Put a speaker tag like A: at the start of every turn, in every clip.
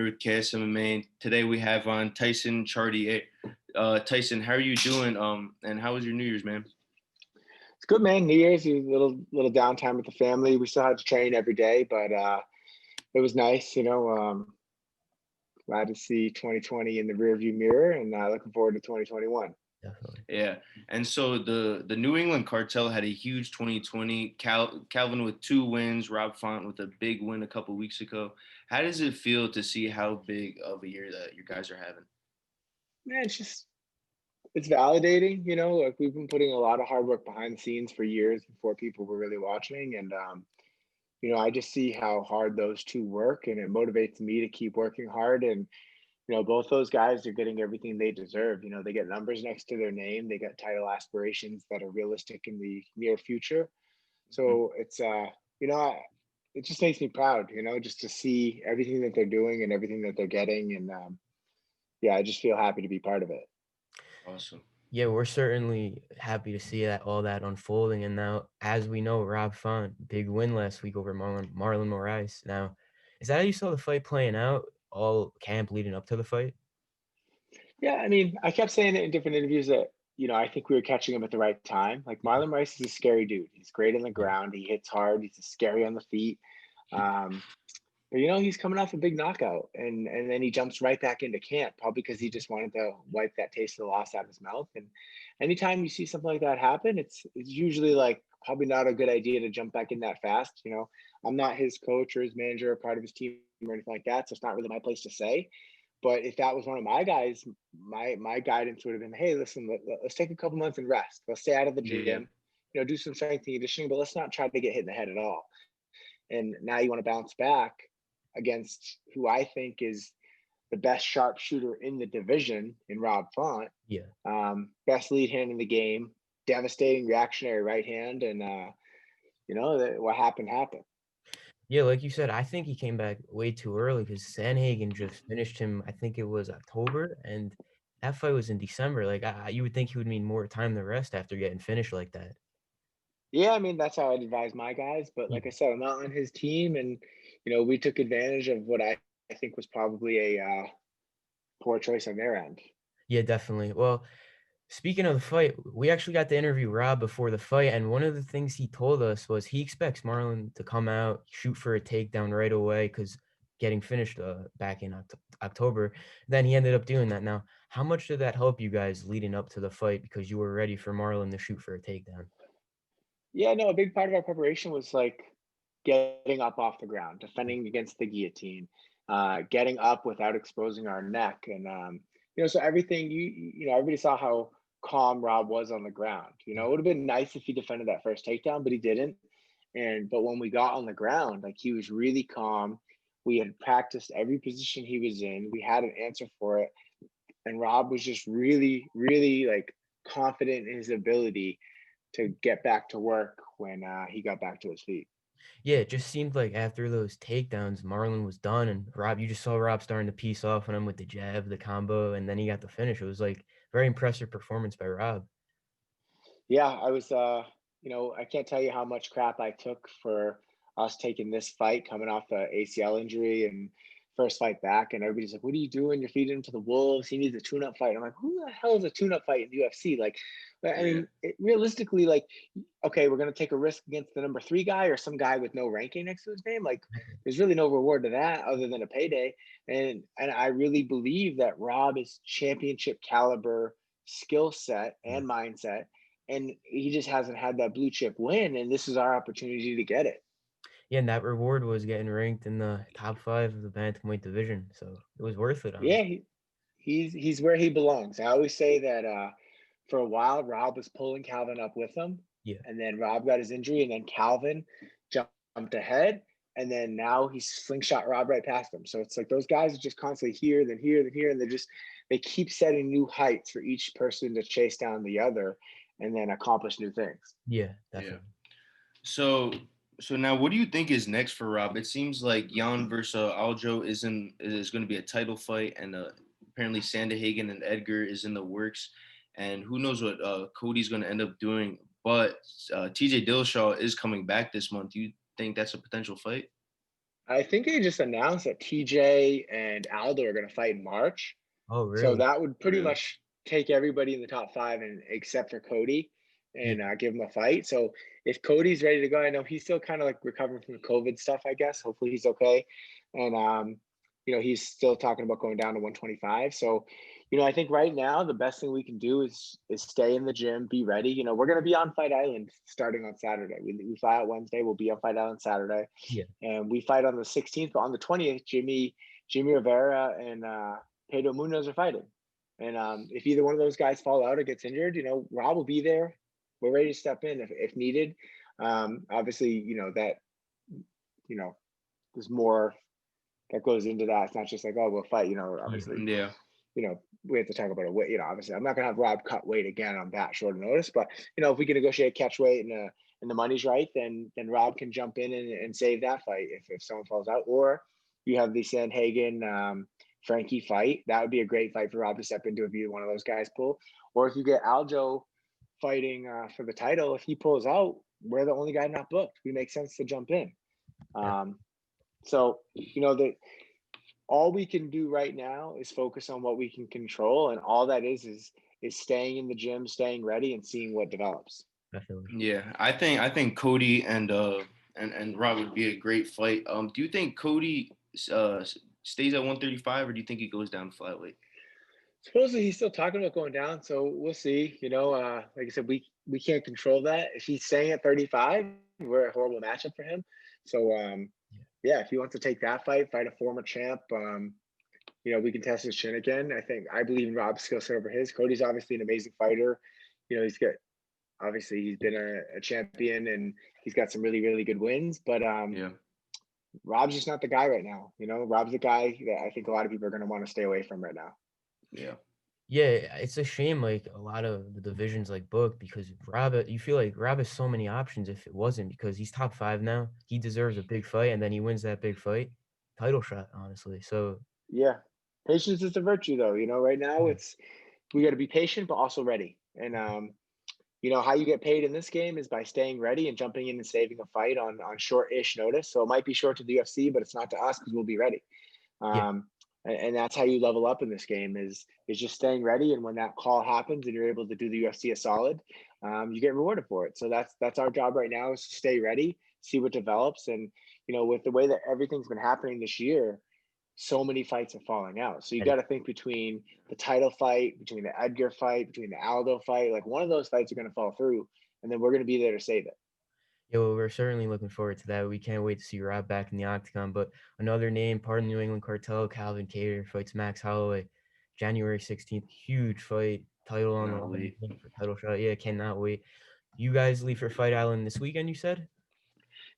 A: with KSMMA. Today we have on Tyson Chartier. Tyson, how are you doing? And how was your New Year's, man?
B: It's good, man. New Year's, a little downtime with the family. We still had to train every day, but it was nice. Glad to see 2020 in the rearview mirror, and looking forward to 2021.
C: Definitely.
A: Yeah, and so the New England Cartel had a huge 2020. Calvin with 2 wins, Rob Font with a big win a couple weeks ago. How does it feel to see how big of a year that you guys are having?
B: Man, it's validating. Like we've been putting a lot of hard work behind the scenes for years before people were really watching, and I just see how hard those two work, and it motivates me to keep working hard. And both those guys are getting everything they deserve. They get numbers next to their name. They got title aspirations that are realistic in the near future. So it just makes me proud, just to see everything that they're doing and everything that they're getting. And yeah, I just feel happy to be part of it.
A: Awesome.
C: Yeah, we're certainly happy to see all that unfolding. And now, as we know, Rob Font, big win last week over Marlon Moraes. Now, is that how you saw the fight playing out, all camp leading up to the fight?
B: Yeah, I mean, I kept saying it in different interviews that, I think we were catching him at the right time. Like Marlon Rice is a scary dude. He's great on the ground. He hits hard. He's scary on the feet. But he's coming off a big knockout, and then he jumps right back into camp, probably because he just wanted to wipe that taste of the loss out of his mouth. And anytime you see something like that happen, it's usually like probably not a good idea to jump back in that fast. I'm not his coach or his manager or part of his team or anything like that, so it's not really my place to say. But if that was one of my guys, my guidance would have been, hey, listen, let's take a couple months and rest. Let's stay out of the gym, do some strength and conditioning, but let's not try to get hit in the head at all. And now you want to bounce back against who I think is the best sharpshooter in the division in Rob Font.
C: Yeah.
B: Best lead hand in the game, devastating reactionary right hand. And, what happened.
C: Yeah, like you said, I think he came back way too early because Sanhagen just finished him, I think it was October, and that fight was in December. Like, you would think he would need more time to rest after getting finished like that.
B: Yeah, I mean, that's how I'd advise my guys. But like I said, I'm not on his team. And, we took advantage of what I think was probably a poor choice on their end.
C: Yeah, definitely. Well, speaking of the fight, we actually got to interview Rob before the fight, and one of the things he told us was he expects Marlon to come out, shoot for a takedown right away because getting finished back in October. Then he ended up doing that. Now, how much did that help you guys leading up to the fight because you were ready for Marlon to shoot for a takedown?
B: Yeah, no, a big part of our preparation was like getting up off the ground, defending against the guillotine, getting up without exposing our neck. And, so everything, everybody saw how calm Rob was on the ground. It would have been nice if he defended that first takedown, but he didn't. But when we got on the ground, like he was really calm. We had practiced every position he was in. We had an answer for it. And Rob was just really, really like confident in his ability to get back to work when he got back to his feet.
C: Yeah, it just seemed like after those takedowns, Marlon was done, and Rob, you just saw Rob starting to piece off on him with the jab, the combo, and then he got the finish. It was like very impressive performance by Rob.
B: Yeah, I was, I can't tell you how much crap I took for us taking this fight coming off the ACL injury and first fight back. And everybody's like, what are you doing? You're feeding him to the wolves. He needs a tune-up fight. I'm like, who the hell is a tune-up fight in the UFC? Like, I mean, realistically, like, okay, we're going to take a risk against the number 3 guy or some guy with no ranking next to his name. Like, there's really no reward to that other than a payday. And I really believe that Rob is championship caliber skill set and mindset. And he just hasn't had that blue chip win. And this is our opportunity to get it.
C: Yeah, and that reward was getting ranked in the top 5 of the bantamweight division, so it was worth it.
B: Yeah, he's where he belongs. I always say that for a while, Rob was pulling Calvin up with him.
C: Yeah.
B: And then Rob got his injury, and then Calvin jumped ahead. And then now he's slingshot Rob right past him. So it's like those guys are just constantly here, then here, then here. And they keep setting new heights for each person to chase down the other and then accomplish new things.
C: Yeah, definitely.
A: Yeah. So now, what do you think is next for Rob? It seems like Jan versus Aljo is going to be a title fight, and apparently Sandahagen and Edgar is in the works, and who knows what Cody's going to end up doing. But TJ Dillashaw is coming back this month. Do you think that's a potential fight?
B: I think they just announced that TJ and Aldo are going to fight in March.
C: Oh,
B: So
C: really?
B: that would pretty
A: Really?
B: much take everybody in the top five, and except for Cody,
C: Yeah.
B: and give him a fight. So if Cody's ready to go, I know he's still kind of like recovering from the COVID stuff, I guess. Hopefully he's okay. And he's still talking about going down to 125. So, I think right now the best thing we can do is stay in the gym, be ready. We're gonna be on Fight Island starting on Saturday. We fly out Wednesday, we'll be on Fight Island Saturday,
C: Yeah.
B: and we fight on the 16th. But on the 20th, Jimmy Rivera and Pedro Munoz are fighting. And if either one of those guys fall out or gets injured, Rob will be there. We're ready to step in if needed. Obviously, that, there's more that goes into that. It's not just like, oh, we'll fight,
C: Yeah.
B: obviously,
A: Yeah.
B: we have to talk about a weight, obviously I'm not going to have Rob cut weight again on that short notice, but, if we can negotiate catch weight and the money's right, then Rob can jump in and save that fight if someone falls out. Or you have the Sandhagen, Frankie fight. That would be a great fight for Rob to step into if either one of those guys pull. Or if you get Aljo fighting for the title, if he pulls out, we're the only guy not booked. We make sense to jump in. So, all we can do right now is focus on what we can control, and all that is staying in the gym, staying ready, and seeing what develops.
C: Definitely.
A: Yeah, I think Cody and Rob would be a great fight. Do you think Cody stays at 135, or do you think he goes down to flyweight?
B: Supposedly he's still talking about going down, so we'll see. Like I said, we can't control that. If he's staying at 35, we're a horrible matchup for him. So yeah, if he wants to take that fight a former champ, we can test his chin again. I believe in Rob's skill set over his. Cody's obviously an amazing fighter. He's been a champion, and he's got some really, really good wins. But
A: Yeah.
B: Rob's just not the guy right now. Rob's the guy that I think a lot of people are going to want to stay away from right now.
A: Yeah.
C: Yeah, it's a shame, like a lot of the divisions like booked because you feel like Rob has so many options if it wasn't because he's top 5 now. He deserves a big fight and then he wins that big fight. Title shot, honestly. So
B: Yeah, patience is a virtue, though. Right now we got to be patient but also ready. And how you get paid in this game is by staying ready and jumping in and saving a fight on short-ish notice. So it might be short to the UFC, but it's not to us because we'll be ready.
C: yeah.
B: And that's how you level up in this game is just staying ready. And when that call happens and you're able to do the UFC a solid, you get rewarded for it. So that's our job right now is to stay ready, see what develops. And, with the way that everything's been happening this year, so many fights are falling out. So you got to think between the title fight, between the Edgar fight, between the Aldo fight, like one of those fights are going to fall through, and then we're going to be there to save it.
C: Yeah, well, we're certainly looking forward to that. We can't wait to see Rob back in the octagon. But another name, part of the New England Cartel, Calvin Kattar fights Max Holloway, January 16th. Huge fight, title on the
A: Cannot
C: line
A: wait.
C: for title shot. Yeah, cannot wait. You guys leave for Fight Island this weekend, you said?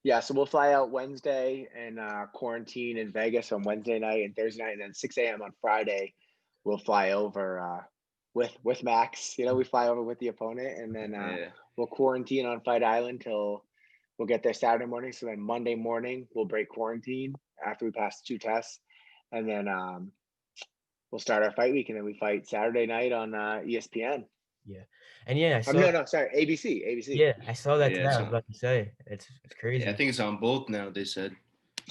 B: Yeah, so we'll fly out Wednesday and quarantine in Vegas on Wednesday night and Thursday night, and then 6 a.m. on Friday, we'll fly over with Max. We fly over with the opponent, and then
A: Yeah.
B: we'll quarantine on Fight Island till we'll get there Saturday morning. So then Monday morning we'll break quarantine after we pass the 2 tests, and then we'll start our fight week, and then we fight Saturday night on ESPN.
C: Yeah. And yeah, I saw
B: No, sorry, ABC.
C: yeah, I saw that
A: Yeah.
C: today. I was about to say. It's crazy.
A: Yeah, I think it's on both now. They said.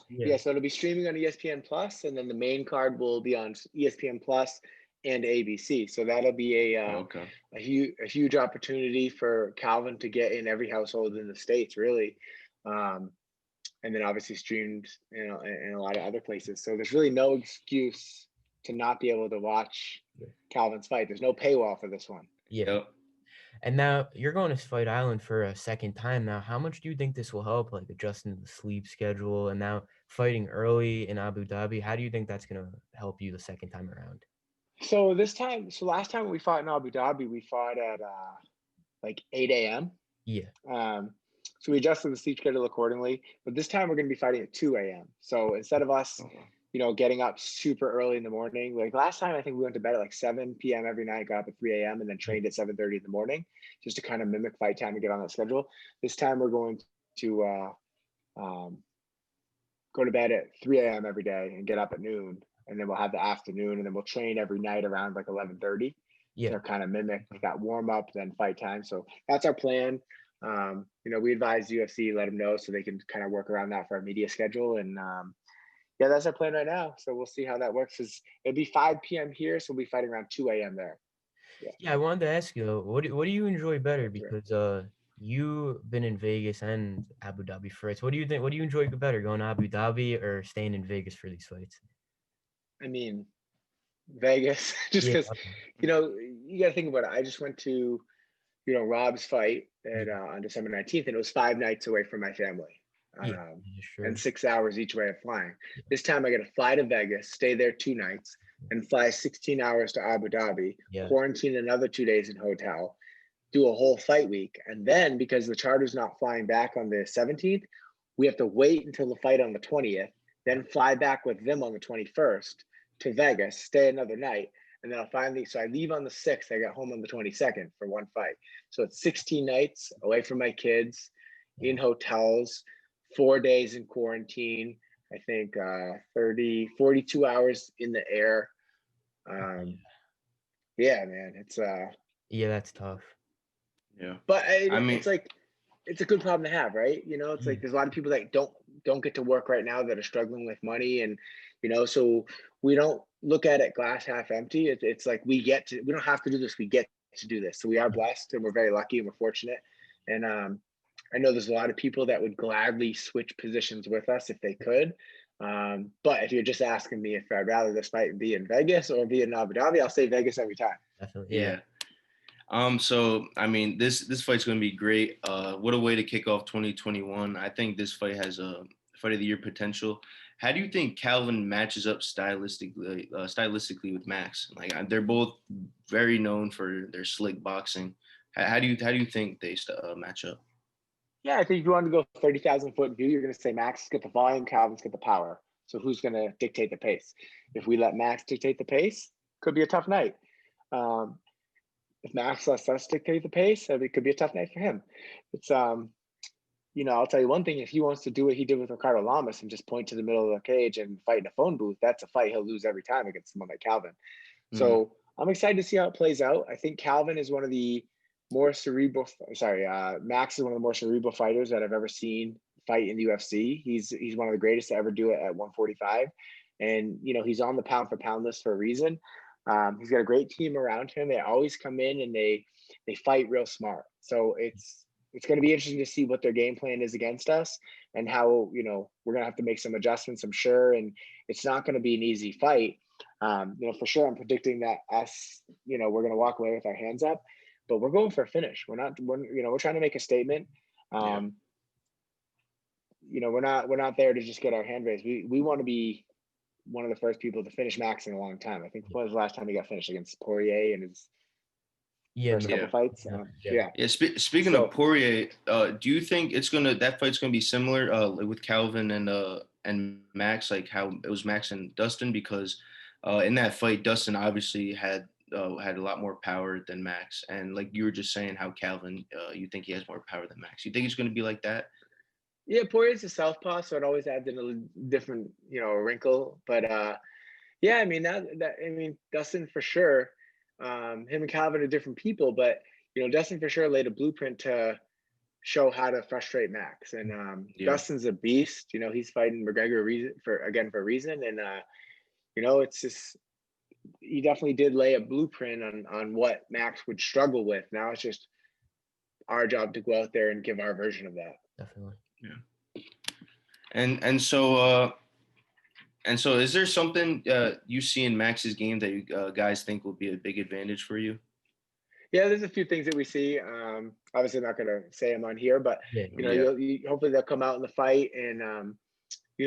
B: Yeah, so it'll be streaming on ESPN Plus, and then the main card will be on ESPN Plus and ABC. So that'll be
A: Okay.
B: a huge opportunity for Calvin to get in every household in the States, really, and then obviously streamed, in a lot of other places. So there's really no excuse to not be able to watch Calvin's fight. There's no paywall for this one.
C: Yeah.
A: Yep.
C: And now you're going to Fight Island for a second time now. How much do you think this will help, like adjusting the sleep schedule and now fighting early in Abu Dhabi? How do you think that's going to help you the second time around?
B: So last time we fought in Abu Dhabi, we fought at like 8 a.m.
C: Yeah.
B: So we adjusted the sleep schedule accordingly, but this time we're going to be fighting at 2 a.m. So instead of us, getting up super early in the morning, like last time, I think we went to bed at like 7 p.m. every night, got up at 3 a.m. and then trained at 7:30 in the morning, just to kind of mimic fight time and get on that schedule. This time we're going to go to bed at 3 a.m. every day and get up at noon, and then we'll have the afternoon, and then we'll train every night around like 11:30
C: Yeah.
B: to kind of mimic that warm up, then fight time. So that's our plan. We advise UFC, let them know so they can kind of work around that for our media schedule. And Yeah, that's our plan right now. So we'll see how that works. It'll be 5 p.m. here, so we'll be fighting around 2 a.m. there. Yeah.
C: Yeah, I wanted to ask you though, what do you enjoy better?
B: Sure.
C: Because you've been in Vegas and Abu Dhabi fights. What do you think? What do you enjoy better, going to Abu Dhabi or staying in Vegas for these fights?
B: I mean, Vegas, just
C: Yeah,
B: because, you got to think about it. I just went to, Rob's fight
C: yeah,
B: on December 19th, and it was 5 nights away from my family,
C: yeah,
B: um,
C: sure.
B: and 6 hours each way of flying. This time I got to fly to Vegas, stay there 2 nights, and fly 16 hours to Abu Dhabi,
C: Yeah,
B: quarantine another 2 days in hotel, do a whole fight week. And then because the charter's not flying back on the 17th, we have to wait until the fight on the 20th, then fly back with them on the 21st to Vegas, stay another night. And then so I leave on the 6th. I got home on the 22nd for one fight. So it's 16 nights away from my kids, in hotels, 4 days in quarantine. I think 42 hours in the air. Yeah, man, it's
C: yeah, that's tough.
A: Yeah.
B: but
A: I mean,
B: it's like, it's a good problem to have, right? It's like there's a lot of people that don't get to work right now that are struggling with money, and so we don't look at it glass half empty. It's like we don't have to do this. We get to do this, so we are blessed and we're very lucky and we're fortunate. And I know there's a lot of people that would gladly switch positions with us if they could. But if you're just asking me if I'd rather this fight be in Vegas or be in Abu Dhabi, I'll say Vegas every time.
C: Definitely, yeah.
A: So I mean, this fight's gonna be great. What a way to kick off 2021. I think this fight has a fight of the year potential. How do you think Calvin matches up stylistically with Max? Like they're both very known for their slick boxing. How do you think they match up?
B: Yeah, I think if you want to go 30,000 foot view, you're going to say Max get the volume, Calvin's get the power. So who's going to dictate the pace? If we let Max dictate the pace, could be a tough night. If Max lets us dictate the pace, it could be a tough night for him. It's I'll tell you one thing: if he wants to do what he did with Ricardo Lamas and just point to the middle of the cage and fight in a phone booth, that's a fight he'll lose every time against someone like Calvin. So I'm excited to see how it plays out. I think Calvin is one of the more cerebral. Max is one of the more cerebral fighters that I've ever seen fight in the UFC. He's one of the greatest to ever do it at 145, and he's on the pound for pound list for a reason. He's got a great team around him. They always come in and they fight real smart. So it's going to be interesting to see what their game plan is against us and how we're going to have to make some adjustments, I'm sure. And it's not going to be an easy fight. For sure, I'm predicting that we're going to walk away with our hands up, but we're going for a finish. We're trying to make a statement. We're not there to just get our hand raised. We want to be one of the first people to finish Max in a long time. I think when was the last time he got finished? Against Poirier in his first couple fights.
A: Speaking of Poirier, do you think that fight's gonna be similar with Calvin and Max, like how it was Max and Dustin? Because in that fight, Dustin obviously had a lot more power than Max, and like you were just saying, how Calvin, you think he has more power than Max. You think it's gonna be like that?
B: Yeah, Poirier's a southpaw, so it always adds in a different, wrinkle. But I mean Dustin for sure. Him and Calvin are different people, but Dustin for sure laid a blueprint to show how to frustrate Max. And Dustin's a beast. He's fighting McGregor for a reason. And it's just, he definitely did lay a blueprint on what Max would struggle with. Now it's just our job to go out there and give our version of that.
C: Definitely.
A: Yeah. And so is there something you see in Max's game that you guys think will be a big advantage for you?
B: Yeah, there's a few things that we see. Obviously, I'm not going to say them on here, but hopefully they'll come out in the fight. And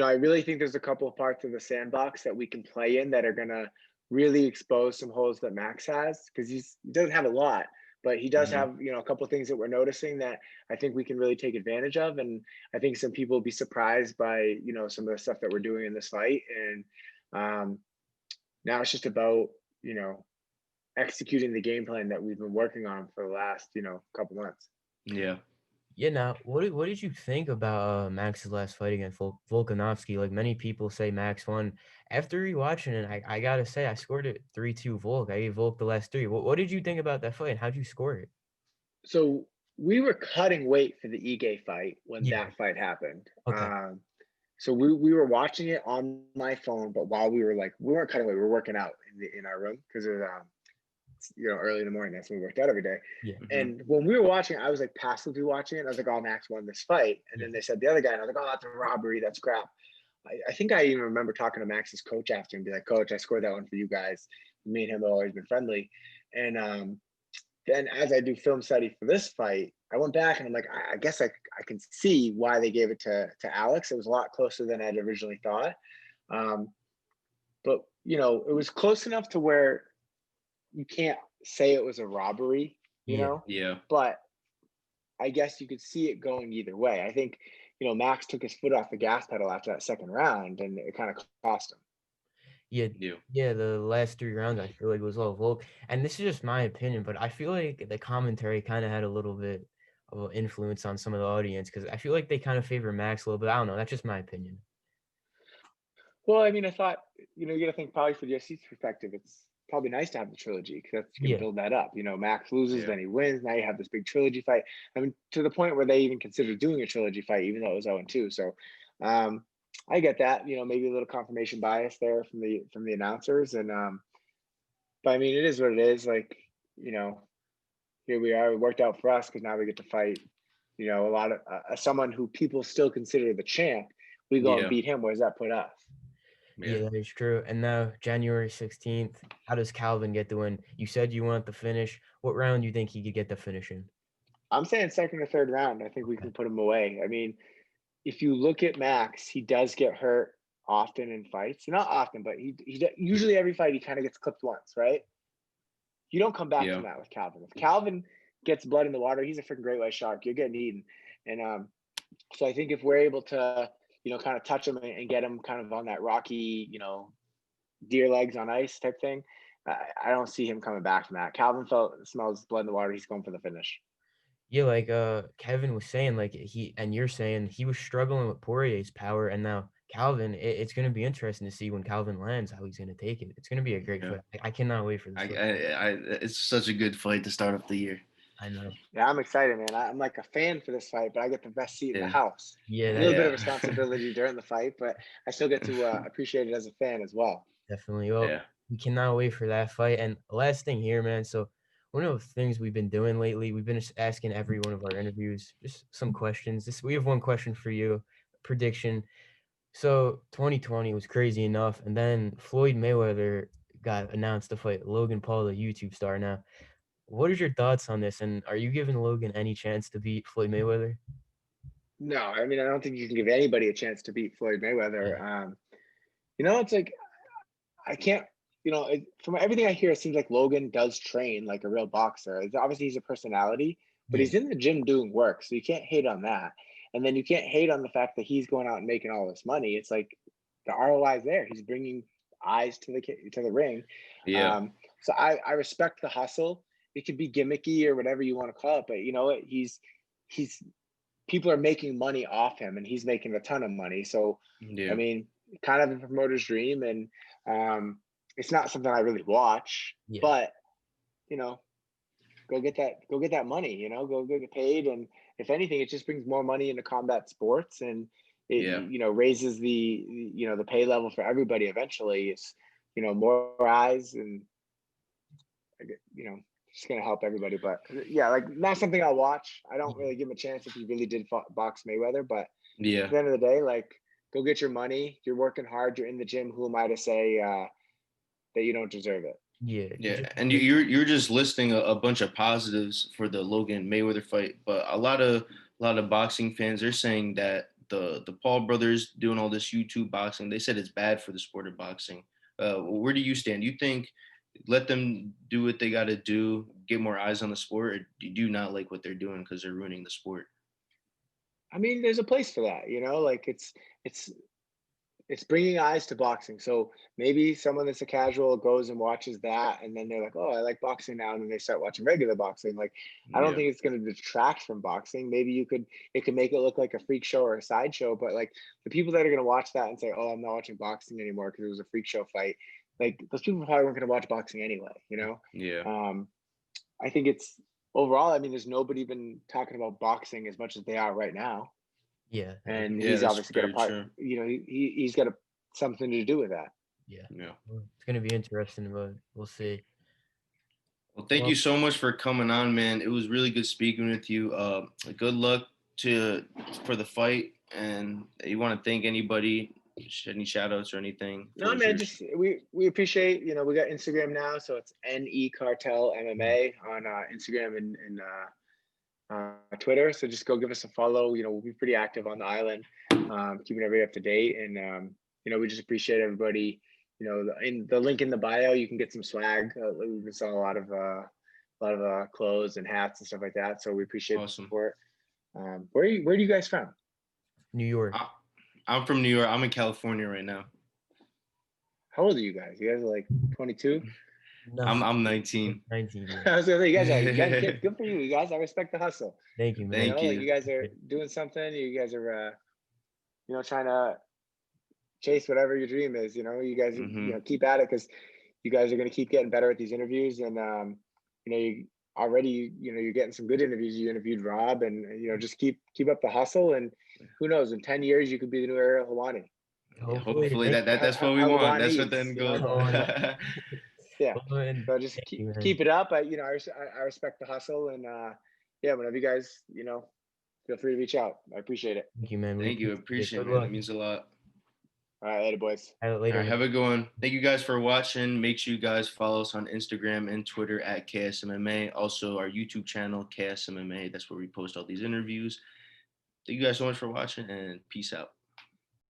B: I really think there's a couple of parts of the sandbox that we can play in that are going to really expose some holes that Max has, because he doesn't have a lot, but he does have a couple of things that we're noticing that I think we can really take advantage of. And I think some people will be surprised by some of the stuff that we're doing in this fight. And now it's just about executing the game plan that we've been working on for the last couple months.
C: Yeah. Now, what did you think about Max's last fight against Volkanovski? Like, many people say Max won. After rewatching it, I gotta say I scored it 3-2 Volk. I gave Volk the last three. What did you think about that fight, and how'd you score it?
B: So we were cutting weight for the Ige fight when that fight happened.
C: Okay.
B: So we were watching it on my phone, but while we weren't cutting away, we were working out in our room because it was early in the morning. That's when we worked out every day.
C: Yeah.
A: Mhm.
B: And when we were watching, I was like passively watching it. And I was like, oh, Max won this fight. And
C: Yeah.
B: then they said the other guy, and I was like, oh, that's a robbery. That's crap. I think I even remember talking to Max's coach after and be like, Coach, I scored that one for you guys. Me and him have always been friendly. And then as I do film study for this fight, I went back and I'm like, I guess I can see why they gave it to Alex. It was a lot closer than I'd originally thought. Um, but it was close enough to where you can't say it was a robbery,
C: Yeah.
A: Yeah.
B: but I guess you could see it going either way. I think, Max took his foot off the gas pedal after that second round and it kind of cost him.
C: Yeah.
A: Yeah.
C: Yeah, the last 3 rounds I feel like was all Volk. And this is just my opinion, but I feel like the commentary kind of had a little bit of an influence on some of the audience because I feel like they kind of favor Max a little bit. I don't know. That's just my opinion.
B: Well, I mean, I thought, you got to think probably for the UFC's perspective, it's probably nice to have the trilogy because that's going to
C: Yeah.
B: build that up. Max loses,
A: Yeah.
B: then he wins. Now you have this big trilogy fight. I mean, to the point where they even considered doing a trilogy fight, even though it was 0-2. So I get that, maybe a little confirmation bias there from the announcers. And but I mean, it is what it is. Like, here we are. It worked out for us because now we get to fight, a lot of someone who people still consider the champ. We go and
A: Yeah.
B: beat him. Where does that put us?
C: Yeah, that is true. And now January 16th, how does Calvin get the win? You said you want the finish. What round do you think he could get the finish in?
B: I'm saying second or third round. I think we
C: Okay.
B: can put him away. I mean, if you look at Max, he does get hurt often in fights. Not often, but he usually every fight he kind of gets clipped once, right? You don't come back
A: Yeah.
B: from that with Calvin. If Calvin gets blood in the water, he's a freaking great white shark. You're getting eaten. And so I think if we're able to, kind of touch him and get him kind of on that rocky, deer legs on ice type thing, I don't see him coming back from that. Calvin smells blood in the water. He's going for the finish.
C: Yeah, like Kevin was saying, like you're saying he was struggling with Poirier's power, and now Calvin, it's gonna be interesting to see when Calvin lands how he's gonna take it. It's gonna be a great
A: Yeah.
C: fight. I cannot wait for this fight.
A: It's such a good fight to start off the year.
C: I know.
B: Yeah, I'm excited, man. I'm like a fan for this fight, but I get the best seat in the
A: Yeah.
B: house.
C: Yeah,
B: A little bit of
A: Yeah.
B: responsibility during the fight, but I still get to appreciate it as a fan as well.
C: definitely. Well,
A: Yeah.
C: we cannot wait for that fight. And last thing here, man. So one of the things we've been doing lately, we've been just asking every one of our interviews just some questions. We have one question for you, prediction. So 2020 was crazy enough, and then Floyd Mayweather got announced to fight Logan Paul, the YouTube star. Now, what is your thoughts on this? And are you giving Logan any chance to beat Floyd Mayweather?
B: No, I mean, I don't think you can give anybody a chance to beat Floyd Mayweather.
C: Yeah.
B: It's like I can't. From everything I hear, it seems like Logan does train like a real boxer. Obviously, he's a personality, but
C: Yeah.
B: he's in the gym doing work, so you can't hate on that. And then you can't hate on the fact that he's going out and making all this money. It's like the ROI is there. He's bringing eyes to the ring.
A: Yeah.
B: So I respect the hustle. It could be gimmicky or whatever you want to call it, but you know what? He's people are making money off him, and he's making a ton of money. So I
A: Yeah.
B: mean, kind of a promoter's dream, and it's not something I really watch,
C: Yeah.
B: but go get that money. Go get paid, and if anything, it just brings more money into combat sports, and it
A: Yeah.
B: raises the pay level for everybody. Eventually, it's more eyes, and just gonna help everybody. But yeah, like not something I'll watch. I don't really give him a chance if he really did box Mayweather, but
A: Yeah.
B: at the end of the day, like, go get your money. You're working hard. You're in the gym. Who am I to say that you don't deserve it?
C: Yeah.
A: Yeah, and you're just listing a bunch of positives for the Logan Mayweather fight, but a lot of boxing fans are saying that the Paul brothers doing all this YouTube boxing, they said it's bad for the sport of boxing. Where do you stand? You think let them do what they got to do, get more eyes on the sport, or do you not like what they're doing because they're ruining the sport?
B: I mean, there's a place for that. Like it's bringing eyes to boxing. So maybe someone that's a casual goes and watches that, and then they're like, "Oh, I like boxing now," and then they start watching regular boxing. Like, I don't
A: Yeah.
B: think it's going to detract from boxing. Maybe it could make it look like a freak show or a sideshow, but like the people that are going to watch that and say, "Oh, I'm not watching boxing anymore because it was a freak show fight," like those people probably weren't going to watch boxing anyway.
A: Yeah.
B: I think it's overall. I mean, there's nobody been talking about boxing as much as they are right now.
C: Yeah.
B: and
A: Yeah,
B: he's
A: that's
B: obviously got a
A: very
B: part.
A: true.
B: He's got something to do with that.
C: Yeah.
A: Yeah.
C: Well, it's gonna be interesting, but we'll see.
A: Well, thank
C: Well,
A: you so much for coming on, man. It was really good speaking with you. Good luck to for the fight. And you want to thank anybody? Any shout outs or anything?
B: No, man, just we appreciate, we got Instagram now, so it's NE Cartel MMA on Instagram and Twitter. So just go give us a follow. We'll be pretty active on the island, keeping everybody up to date. And we just appreciate everybody. In the link in the bio, you can get some swag. We saw a lot of clothes and hats and stuff like that. So we appreciate the
A: Awesome.
B: support. Where are you guys from?
C: New York.
A: I'm from New York. I'm in California right now.
B: How old are you guys? You guys are like 22?
C: No,
A: I'm 19.
C: 19.
B: I
C: Yeah.
B: was gonna say, you guys are young kids. Good for you guys. I respect the hustle.
C: Thank you, man.
A: Thank you.
B: Like you guys are doing something. You guys are, trying to chase whatever your dream is. You guys, keep at it, because you guys are going to keep getting better at these interviews. And you already, you're getting some good interviews. You interviewed Rob, and just keep up the hustle. And who knows, in 10 years you could be the new Ariel Helwani.
A: Hopefully that's what we want. That's what the end goal.
B: Yeah.
C: Well,
B: So just keep it up. I respect the hustle, and whenever you guys, feel free to reach out. I appreciate it.
C: Thank you, man.
A: Thank you. Appreciate it, man. It means a lot.
B: All right, later, boys.
C: Later.
A: All right, have a good one. Thank you guys for watching. Make sure you guys follow us on Instagram and Twitter at KSMMA. Also, our YouTube channel, KSMMA. That's where we post all these interviews. Thank you guys so much for watching, and peace out.